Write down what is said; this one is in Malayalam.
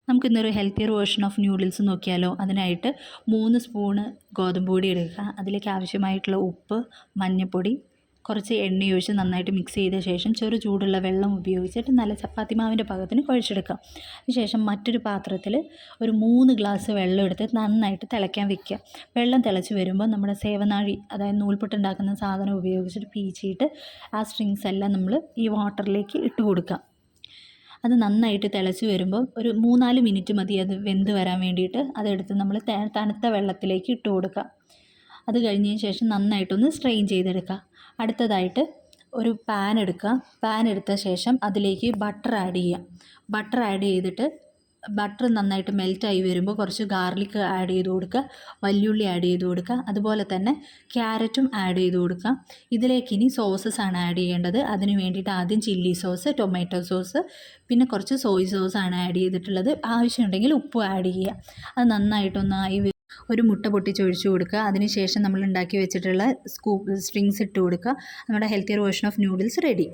നമുക്കിന്നൊരു ഹെൽത്തിയർ വേർഷൻ ഓഫ് ന്യൂഡിൽസ് നോക്കിയാലോ. അതിനായിട്ട് 3 സ്പൂണ് ഗോതമ്പ് പൊടി എടുക്കുക. അതിലേക്ക് ആവശ്യമായിട്ടുള്ള ഉപ്പ്, മഞ്ഞൾപ്പൊടി, കുറച്ച് എണ്ണയൊഴിച്ച് നന്നായിട്ട് മിക്സ് ചെയ്ത ശേഷം ചെറു ചൂടുള്ള വെള്ളം ഉപയോഗിച്ചിട്ട് നല്ല ചപ്പാത്തി മാവിൻ്റെ പാകത്തിന് കുഴച്ചെടുക്കുക. അതിനുശേഷം മറ്റൊരു പാത്രത്തിൽ ഒരു 3 ഗ്ലാസ് വെള്ളം എടുത്ത് നന്നായിട്ട് തിളയ്ക്കാൻ വെക്കുക. വെള്ളം തിളച്ച് വരുമ്പോൾ നമ്മുടെ സേവനാഴി, അതായത് നൂൽപുട്ടുണ്ടാക്കുന്ന സാധനം ഉപയോഗിച്ചിട്ട് പീച്ചിയിട്ട് ആ സ്ട്രിങ്സ് എല്ലാം നമ്മൾ ഈ വാട്ടറിലേക്ക് ഇട്ട് കൊടുക്കുക. അത് നന്നായിട്ട് തിളച്ച് വരുമ്പോൾ ഒരു 3-4 മിനിറ്റ് മതി അത് വെന്ത് വരാൻ വേണ്ടിയിട്ട്. അതെടുത്ത് നമ്മൾ തണുത്ത വെള്ളത്തിലേക്ക് ഇട്ട് കൊടുക്കുക. അത് കഴിഞ്ഞതിന് ശേഷം നന്നായിട്ടൊന്ന് സ്ട്രെയിൻ ചെയ്തെടുക്കുക. അടുത്തതായിട്ട് ഒരു പാൻ എടുക്കുക. പാൻ എടുത്ത ശേഷം അതിലേക്ക് ബട്ടർ ആഡ് ചെയ്യുക. ബട്ടർ ആഡ് ചെയ്തിട്ട് ബട്ടർ നന്നായിട്ട് മെൽറ്റായി വരുമ്പോൾ കുറച്ച് ഗാർലിക് ആഡ് ചെയ്ത് കൊടുക്കുക, വല്യുള്ളി ആഡ് ചെയ്ത് കൊടുക്കുക, അതുപോലെ തന്നെ ക്യാരറ്റും ആഡ് ചെയ്ത് കൊടുക്കുക. ഇതിലേക്ക് ഇനി സോസസ് ആണ് ആഡ് ചെയ്യേണ്ടത്. അതിന് വേണ്ടിയിട്ട് ആദ്യം ചില്ലി സോസ്, ടൊമാറ്റോ സോസ്, പിന്നെ കുറച്ച് സോയ് സോസാണ് ആഡ് ചെയ്തിട്ടുള്ളത്. ആവശ്യമുണ്ടെങ്കിൽ ഉപ്പ് ആഡ് ചെയ്യുക. അത് നന്നായിട്ടൊന്നായി ഒരു മുട്ട പൊട്ടിച്ചൊഴിച്ച് കൊടുക്കുക. അതിനുശേഷം നമ്മൾ ഉണ്ടാക്കി വെച്ചിട്ടുള്ള സ്ട്രിങ്സ് ഇട്ട് കൊടുക്കുക. നമ്മുടെ healthier version of noodles ready.